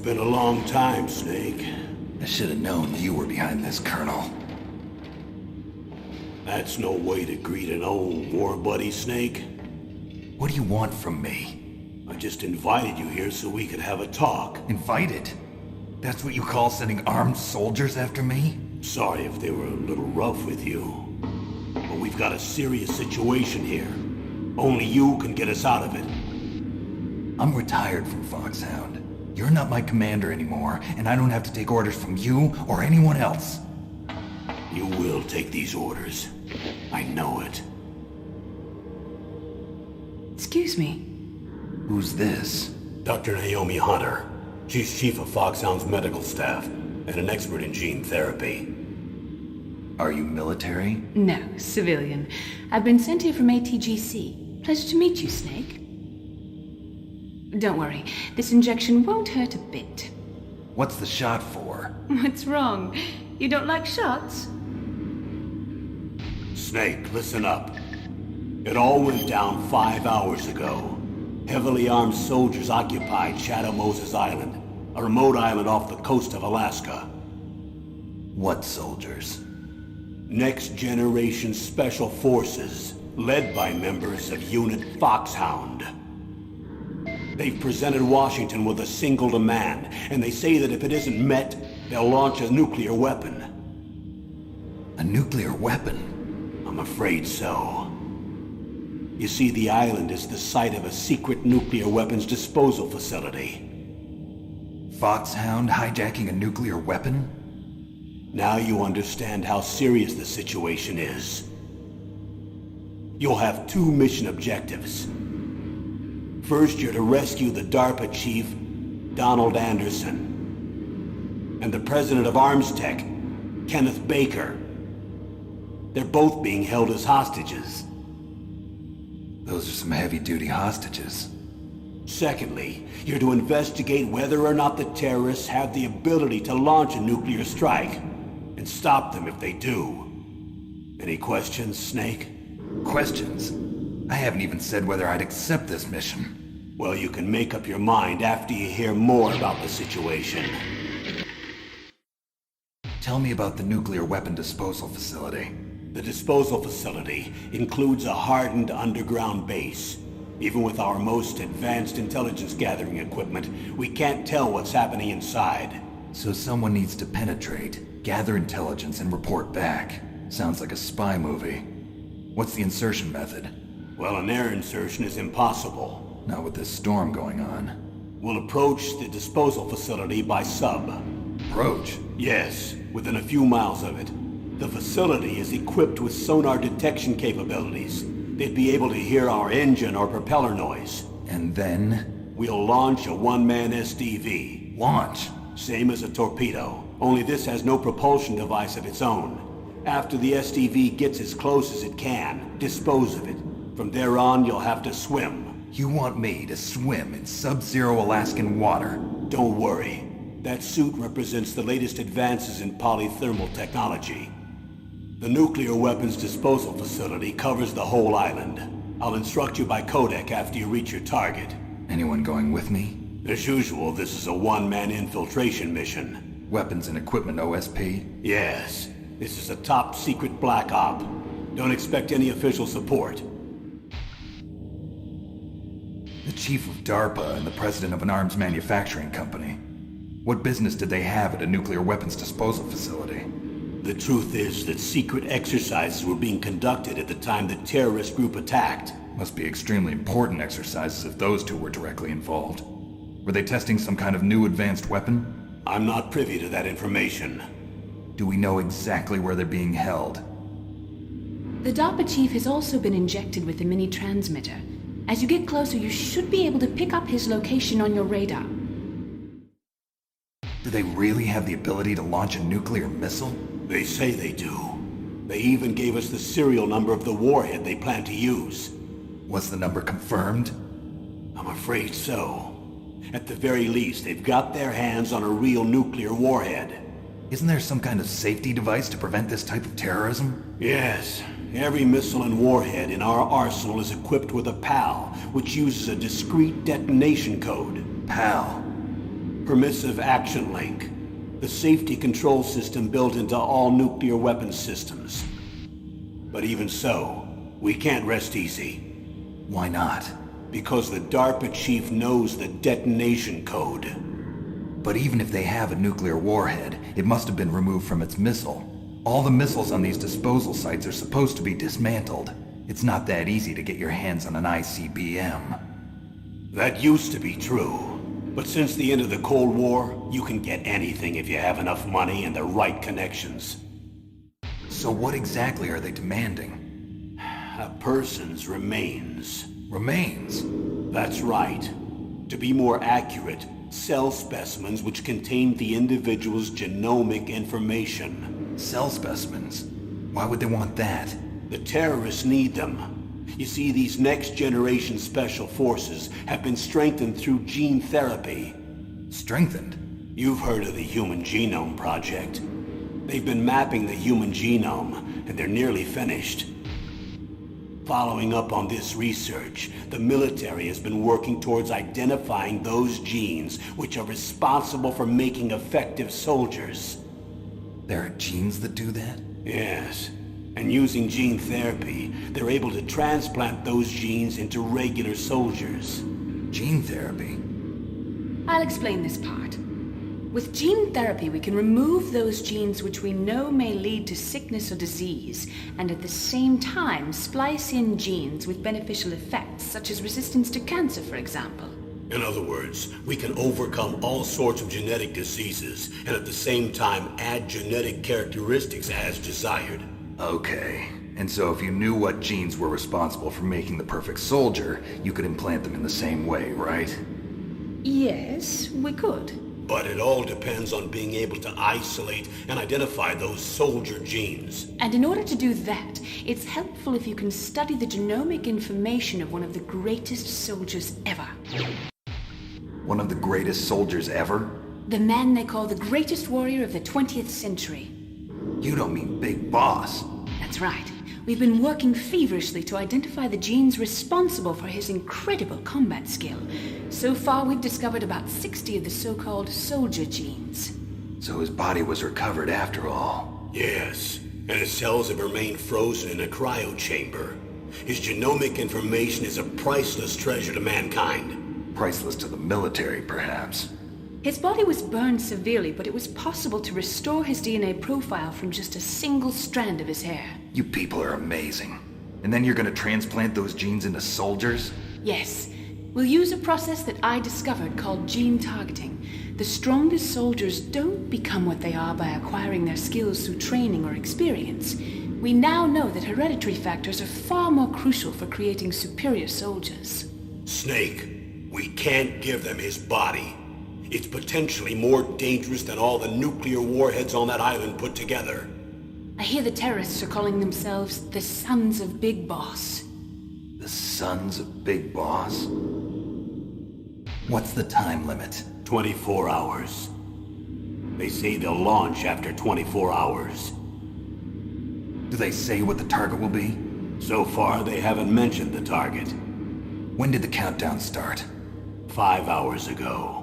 been a long time, Snake. I should have known you were behind this, Colonel. That's no way to greet an old war buddy, Snake. What do you want from me? I just invited you here so we could have a talk. Invited? That's what you call sending armed soldiers after me? Sorry if they were a little rough with you. But we've got a serious situation here. Only you can get us out of it. I'm retired from Foxhound. You're not my commander anymore, and I don't have to take orders from you or anyone else. You will take these orders. I know it. Excuse me. Who's this? Dr. Naomi Hunter. She's chief of Foxhound's medical staff and an expert in gene therapy. Are you military? No, civilian. I've been sent here from ATGC. Pleasure to meet you, Snake. Don't worry, this injection won't hurt a bit. What's the shot for? What's wrong? You don't like shots? Snake, listen up. It all went down 5 hours ago. Heavily armed soldiers occupied Shadow Moses Island, a remote island off the coast of Alaska. What soldiers? Next Generation Special Forces, led by members of Unit Foxhound. They've presented Washington with a single demand, and they say that if it isn't met, they'll launch a nuclear weapon. A nuclear weapon? I'm afraid so. You see, the island is the site of a secret nuclear weapons disposal facility. Foxhound hijacking a nuclear weapon? Now you understand how serious the situation is. You'll have 2 mission objectives. First, you're to rescue the DARPA chief, Donald Anderson, and the president of Arms Tech, Kenneth Baker. They're both being held as hostages. Those are some heavy-duty hostages. Secondly, you're to investigate whether or not the terrorists have the ability to launch a nuclear strike, and stop them if they do. Any questions, Snake? Questions? I haven't even said whether I'd accept this mission. Well, you can make up your mind after you hear more about the situation. Tell me about the nuclear weapon disposal facility. The disposal facility includes a hardened underground base. Even with our most advanced intelligence gathering equipment, we can't tell what's happening inside. So someone needs to penetrate, gather intelligence, and report back. Sounds like a spy movie. What's the insertion method? Well, an air insertion is impossible. Not with this storm going on. We'll approach the disposal facility by sub. Approach? Yes, within a few miles of it. The facility is equipped with sonar detection capabilities. They'd be able to hear our engine or propeller noise. And then? We'll launch a one-man SDV. Launch? Same as a torpedo, only this has no propulsion device of its own. After the SDV gets as close as it can, dispose of it. From there on, you'll have to swim. You want me to swim in sub-zero Alaskan water? Don't worry. That suit represents the latest advances in polythermal technology. The nuclear weapons disposal facility covers the whole island. I'll instruct you by codec after you reach your target. Anyone going with me? As usual, this is a one-man infiltration mission. Weapons and equipment OSP? Yes. This is a top-secret black op. Don't expect any official support. The chief of DARPA and the president of an arms manufacturing company. What business did they have at a nuclear weapons disposal facility? The truth is that secret exercises were being conducted at the time the terrorist group attacked. Must be extremely important exercises if those two were directly involved. Were they testing some kind of new advanced weapon? I'm not privy to that information. Do we know exactly where they're being held? The DARPA chief has also been injected with a mini transmitter. As you get closer, you should be able to pick up his location on your radar. Do they really have the ability to launch a nuclear missile? They say they do. They even gave us the serial number of the warhead they plan to use. Was the number confirmed? I'm afraid so. At the very least, they've got their hands on a real nuclear warhead. Isn't there some kind of safety device to prevent this type of terrorism? Yes. Every missile and warhead in our arsenal is equipped with a PAL, which uses a discrete detonation code. PAL? Permissive Action Link. The safety control system built into all nuclear weapons systems. But even so, we can't rest easy. Why not? Because the DARPA chief knows the detonation code. But even if they have a nuclear warhead, it must have been removed from its missile. All the missiles on these disposal sites are supposed to be dismantled. It's not that easy to get your hands on an ICBM. That used to be true. But since the end of the Cold War, you can get anything if you have enough money and the right connections. So what exactly are they demanding? A person's remains. Remains? That's right. To be more accurate, cell specimens which contain the individual's genomic information. Cell specimens? Why would they want that? The terrorists need them. You see, these next-generation special forces have been strengthened through gene therapy. Strengthened? You've heard of the Human Genome Project. They've been mapping the human genome, and they're nearly finished. Following up on this research, the military has been working towards identifying those genes which are responsible for making effective soldiers. There are genes that do that? Yes. And using gene therapy, they're able to transplant those genes into regular soldiers. Gene therapy? I'll explain this part. With gene therapy, we can remove those genes which we know may lead to sickness or disease, and at the same time splice in genes with beneficial effects, such as resistance to cancer, for example. In other words, we can overcome all sorts of genetic diseases, and at the same time add genetic characteristics as desired. Okay. And so if you knew what genes were responsible for making the perfect soldier, you could implant them in the same way, right? Yes, we could. But it all depends on being able to isolate and identify those soldier genes. And in order to do that, it's helpful if you can study the genomic information of one of the greatest soldiers ever. One of the greatest soldiers ever? The man they call the greatest warrior of the 20th century. You don't mean Big Boss. That's right. We've been working feverishly to identify the genes responsible for his incredible combat skill. So far, we've discovered about 60 of the so-called soldier genes. So his body was recovered after all. Yes, and his cells have remained frozen in a cryo chamber. His genomic information is a priceless treasure to mankind. Priceless to the military, perhaps. His body was burned severely, but it was possible to restore his DNA profile from just a single strand of his hair. You people are amazing. And then you're gonna transplant those genes into soldiers? Yes. We'll use a process that I discovered called gene targeting. The strongest soldiers don't become what they are by acquiring their skills through training or experience. We now know that hereditary factors are far more crucial for creating superior soldiers. Snake, we can't give them his body. It's potentially more dangerous than all the nuclear warheads on that island put together. I hear the terrorists are calling themselves the Sons of Big Boss. The Sons of Big Boss? What's the time limit? 24 hours. They say they'll launch after 24 hours. Do they say what the target will be? So far, they haven't mentioned the target. When did the countdown start? 5 hours ago.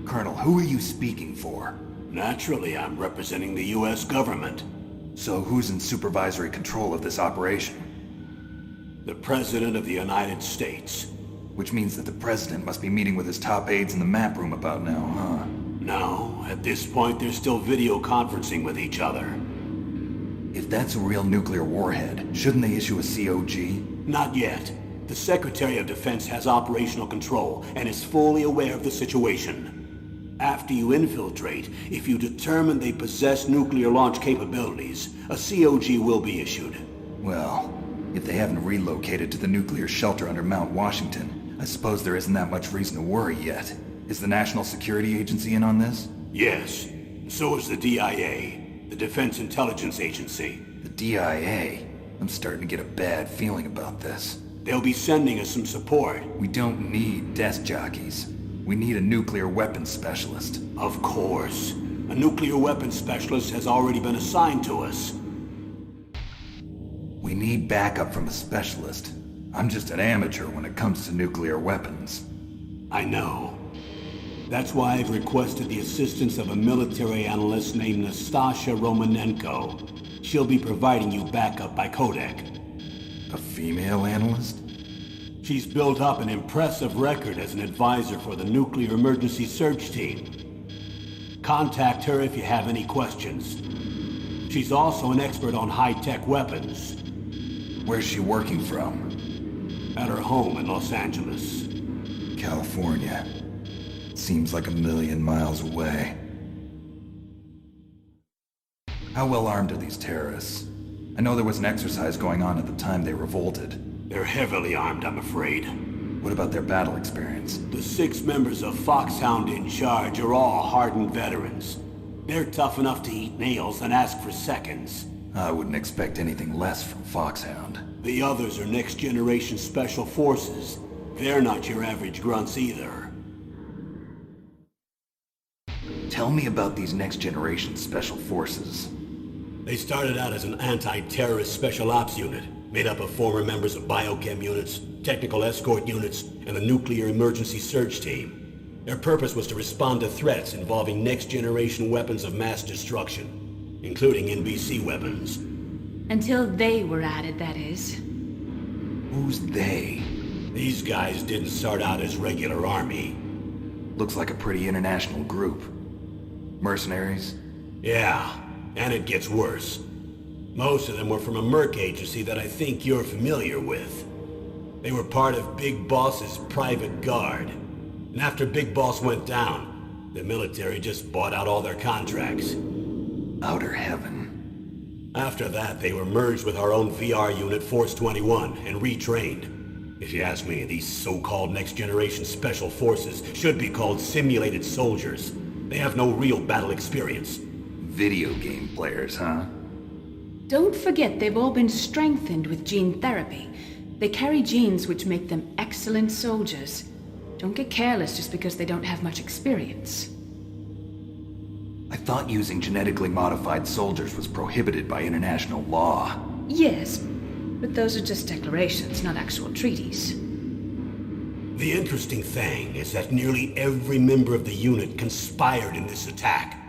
Colonel, who are you speaking for? Naturally, I'm representing the U.S. government. So who's in supervisory control of this operation? The President of the United States. Which means that the President must be meeting with his top aides in the map room about now, huh? No, at this point they're still video conferencing with each other. If that's a real nuclear warhead, shouldn't they issue a COG? Not yet. The Secretary of Defense has operational control and is fully aware of the situation. After you infiltrate, if you determine they possess nuclear launch capabilities, a COG will be issued. Well, if they haven't relocated to the nuclear shelter under Mount Washington, I suppose there isn't that much reason to worry yet. Is the National Security Agency in on this? Yes. So is the DIA, the Defense Intelligence Agency. The DIA? I'm starting to get a bad feeling about this. They'll be sending us some support. We don't need desk jockeys. We need a nuclear weapons specialist. Of course. A nuclear weapons specialist has already been assigned to us. We need backup from a specialist. I'm just an amateur when it comes to nuclear weapons. I know. That's why I've requested the assistance of a military analyst named Nastasha Romanenko. She'll be providing you backup by codec. A female analyst? She's built up an impressive record as an advisor for the Nuclear Emergency Search Team. Contact her if you have any questions. She's also an expert on high-tech weapons. Where's she working from? At her home in Los Angeles. California. Seems like a million miles away. How well armed are these terrorists? I know there was an exercise going on at the time they revolted. They're heavily armed, I'm afraid. What about their battle experience? The 6 members of Foxhound in charge are all hardened veterans. They're tough enough to eat nails and ask for seconds. I wouldn't expect anything less from Foxhound. The others are next-generation special forces. They're not your average grunts either. Tell me about these next-generation special forces. They started out as an anti-terrorist special ops unit, made up of former members of biochem units, technical escort units, and the Nuclear Emergency Search Team. Their purpose was to respond to threats involving next-generation weapons of mass destruction, including NBC weapons. Until they were added, that is. Who's they? These guys didn't start out as regular army. Looks like a pretty international group. Mercenaries? Yeah, and it gets worse. Most of them were from a merc agency that I think you're familiar with. They were part of Big Boss's private guard. And after Big Boss went down, the military just bought out all their contracts. Outer heaven. After that, they were merged with our own VR unit, Force 21, and retrained. If you ask me, these so-called next-generation special forces should be called simulated soldiers. They have no real battle experience. Video game players, huh? Don't forget they've all been strengthened with gene therapy. They carry genes which make them excellent soldiers. Don't get careless just because they don't have much experience. I thought using genetically modified soldiers was prohibited by international law. Yes, but those are just declarations, not actual treaties. The interesting thing is that nearly every member of the unit conspired in this attack.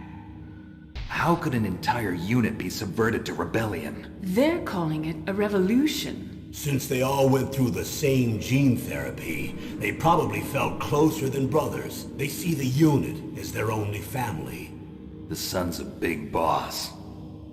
How could an entire unit be subverted to rebellion? They're calling it a revolution. Since they all went through the same gene therapy, they probably felt closer than brothers. They see the unit as their only family. The sons of Big Boss.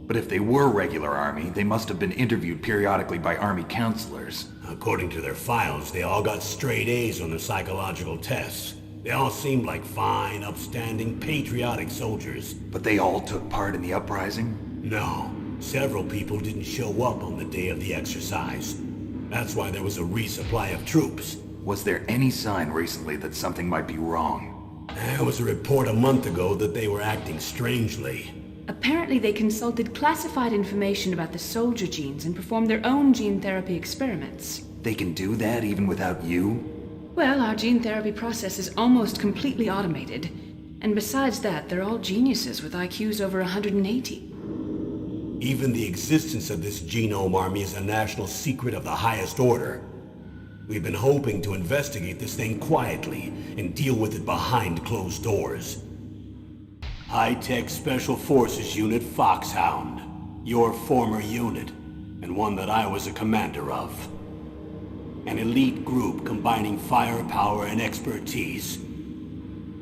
But if they were regular army, they must have been interviewed periodically by army counselors. According to their files, they all got straight A's on their psychological tests. They all seemed like fine, upstanding, patriotic soldiers. But they all took part in the uprising? No. Several people didn't show up on the day of the exercise. That's why there was a resupply of troops. Was there any sign recently that something might be wrong? There was a report a month ago that they were acting strangely. Apparently they consulted classified information about the soldier genes and performed their own gene therapy experiments. They can do that even without you? Well, our gene therapy process is almost completely automated. And besides that, they're all geniuses with IQs over 180. Even the existence of this genome army is a national secret of the highest order. We've been hoping to investigate this thing quietly and deal with it behind closed doors. High-Tech Special Forces Unit Foxhound. Your former unit, and one that I was a commander of. An elite group combining firepower and expertise.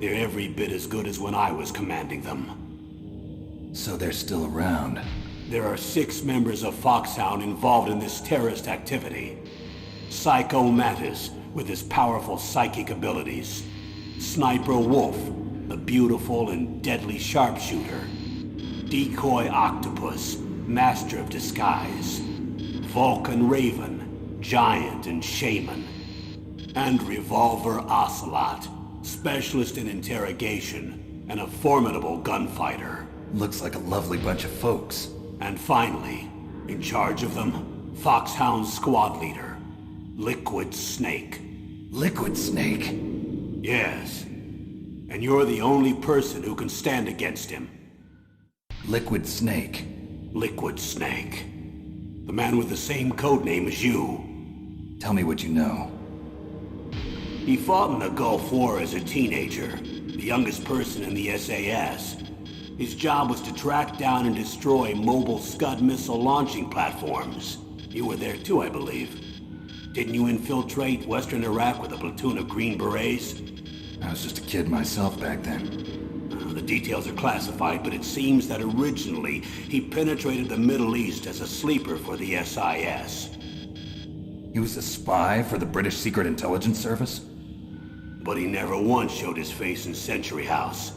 They're every bit as good as when I was commanding them. So they're still around. There are 6 members of Foxhound involved in this terrorist activity. Psycho Mantis, with his powerful psychic abilities. Sniper Wolf, the beautiful and deadly sharpshooter. Decoy Octopus, master of disguise. Vulcan Raven, giant and shaman. And Revolver Ocelot, specialist in interrogation and a formidable gunfighter. Looks like a lovely bunch of folks. And finally, in charge of them, Foxhound's squad leader, Liquid Snake. Liquid Snake? Yes. And you're the only person who can stand against him. Liquid Snake. Liquid Snake. The man with the same code name as you. Tell me what you know. He fought in the Gulf War as a teenager, the youngest person in the SAS. His job was to track down and destroy mobile Scud missile launching platforms. You were there too, I believe. Didn't you infiltrate Western Iraq with a platoon of Green Berets? I was just a kid myself back then. The details are classified, but it seems that originally he penetrated the Middle East as a sleeper for the SIS. He was a spy for the British Secret Intelligence Service? But he never once showed his face in Century House.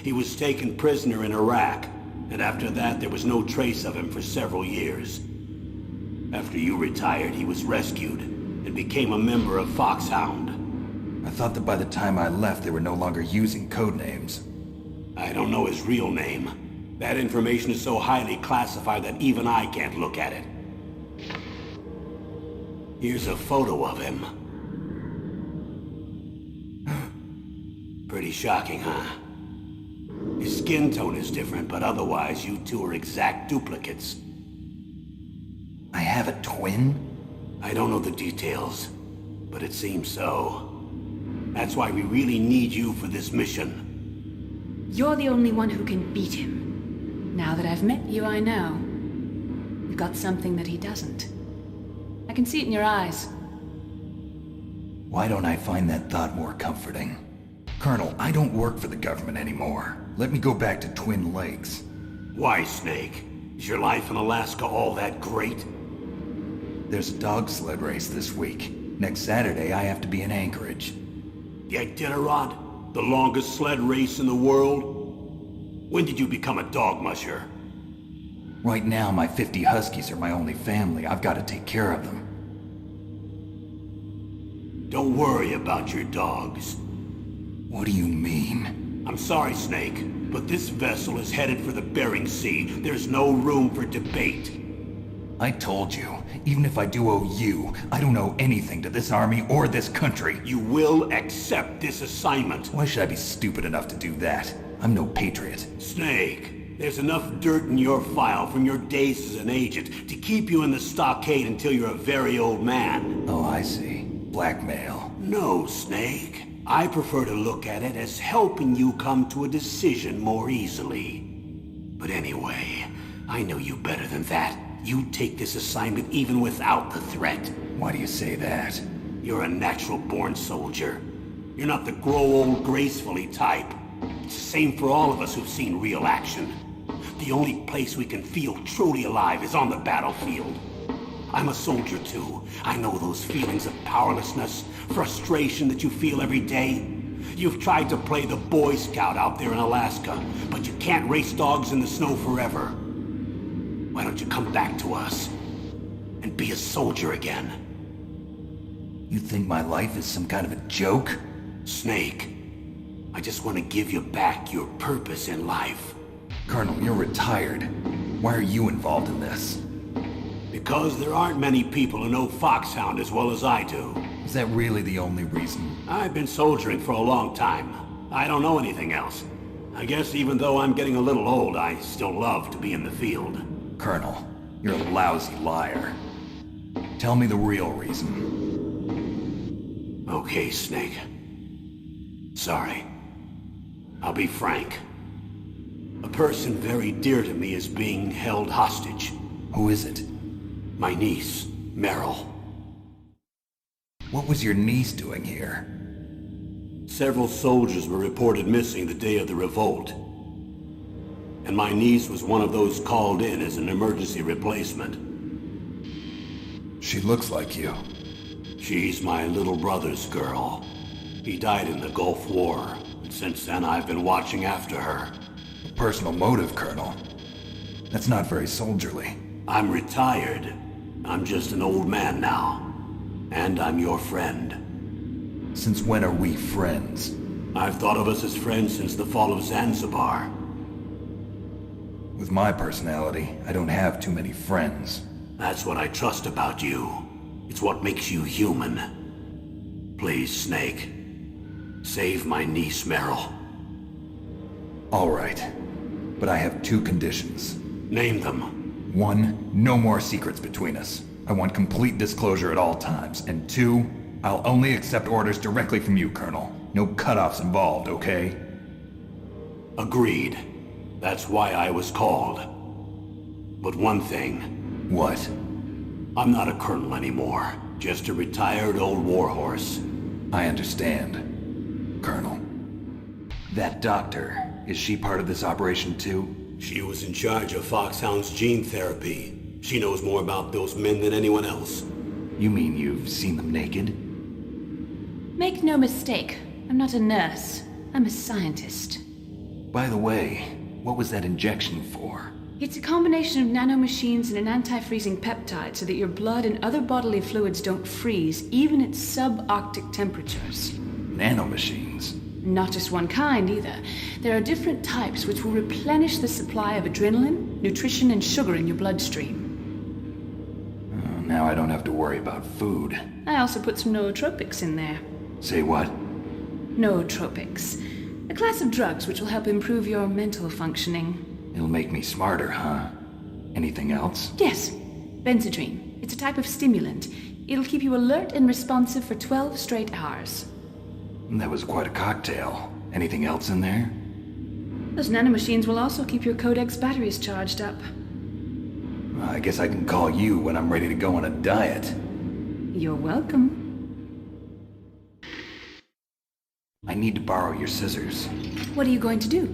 He was taken prisoner in Iraq, and after that there was no trace of him for several years. After you retired, he was rescued and became a member of Foxhound. I thought that by the time I left they were no longer using code names. I don't know his real name. That information is so highly classified that even I can't look at it. Here's a photo of him. Pretty shocking, huh? His skin tone is different, but otherwise you two are exact duplicates. I have a twin? I don't know the details, but it seems so. That's why we really need you for this mission. You're the only one who can beat him. Now that I've met you, I know. You've got something that he doesn't. I can see it in your eyes. Why don't I find that thought more comforting? Colonel, I don't work for the government anymore. Let me go back to Twin Lakes. Why, Snake? Is your life in Alaska all that great? There's a dog sled race this week. Next Saturday, I have to be in Anchorage. The Iditarod? The longest sled race in the world? When did you become a dog musher? Right now, my 50 Huskies are my only family. I've got to take care of them. Don't worry about your dogs. What do you mean? I'm sorry, Snake, but this vessel is headed for the Bering Sea. There's no room for debate. I told you, even if I do owe you, I don't owe anything to this army or this country. You will accept this assignment. Why should I be stupid enough to do that? I'm no patriot. Snake, there's enough dirt in your file from your days as an agent to keep you in the stockade until you're a very old man. Oh, I see. Blackmail. No, Snake. I prefer to look at it as helping you come to a decision more easily. But anyway, I know you better than that. You'd take this assignment even without the threat. Why do you say that? You're a natural-born soldier. You're not the grow old gracefully type. It's the same for all of us who've seen real action. The only place we can feel truly alive is on the battlefield. I'm a soldier too. I know those feelings of powerlessness, frustration that you feel every day. You've tried to play the Boy Scout out there in Alaska, but you can't race dogs in the snow forever. Why don't you come back to us and be a soldier again? You think my life is some kind of a joke? Snake, I just want to give you back your purpose in life. Colonel, you're retired. Why are you involved in this? Because there aren't many people who know Foxhound as well as I do. Is that really the only reason? I've been soldiering for a long time. I don't know anything else. I guess even though I'm getting a little old, I still love to be in the field. Colonel, you're a lousy liar. Tell me the real reason. Okay, Snake. Sorry. I'll be frank. A person very dear to me is being held hostage. Who is it? My niece, Meryl. What was your niece doing here? Several soldiers were reported missing the day of the revolt. And my niece was one of those called in as an emergency replacement. She looks like you. She's my little brother's girl. He died in the Gulf War, and since then I've been watching after her. A personal motive, Colonel. That's not very soldierly. I'm retired. I'm just an old man now. And I'm your friend. Since when are we friends? I've thought of us as friends since the fall of Zanzibar. With my personality, I don't have too many friends. That's what I trust about you. It's what makes you human. Please, Snake. Save my niece, Meryl. All right. But I have two conditions. Name them. 1, no more secrets between us. I want complete disclosure at all times. And 2, I'll only accept orders directly from you, Colonel. No cutoffs involved, okay? Agreed. That's why I was called. But one thing, What? I'm not a colonel anymore. Just a retired old warhorse. I understand, Colonel. That doctor, is she part of this operation too? She was in charge of Foxhound's gene therapy. She knows more about those men than anyone else. You mean you've seen them naked? Make no mistake, I'm not a nurse. I'm a scientist. By the way, what was that injection for? It's a combination of nanomachines and an anti-freezing peptide so that your blood and other bodily fluids don't freeze, even at subarctic temperatures. Nanomachines? Not just one kind, either. There are different types which will replenish the supply of adrenaline, nutrition, and sugar in your bloodstream. Now I don't have to worry about food. I also put some nootropics in there. Say what? Nootropics. A class of drugs which will help improve your mental functioning. It'll make me smarter, huh? Anything else? Yes, Benzedrine. It's a type of stimulant. It'll keep you alert and responsive for 12 straight hours. That was quite a cocktail. Anything else in there? Those nanomachines will also keep your Codex batteries charged up. I guess I can call you when I'm ready to go on a diet. You're welcome. I need to borrow your scissors. What are you going to do?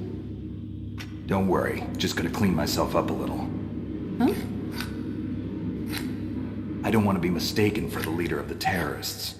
Don't worry, just gonna clean myself up a little. Huh? I don't want to be mistaken for the leader of the terrorists.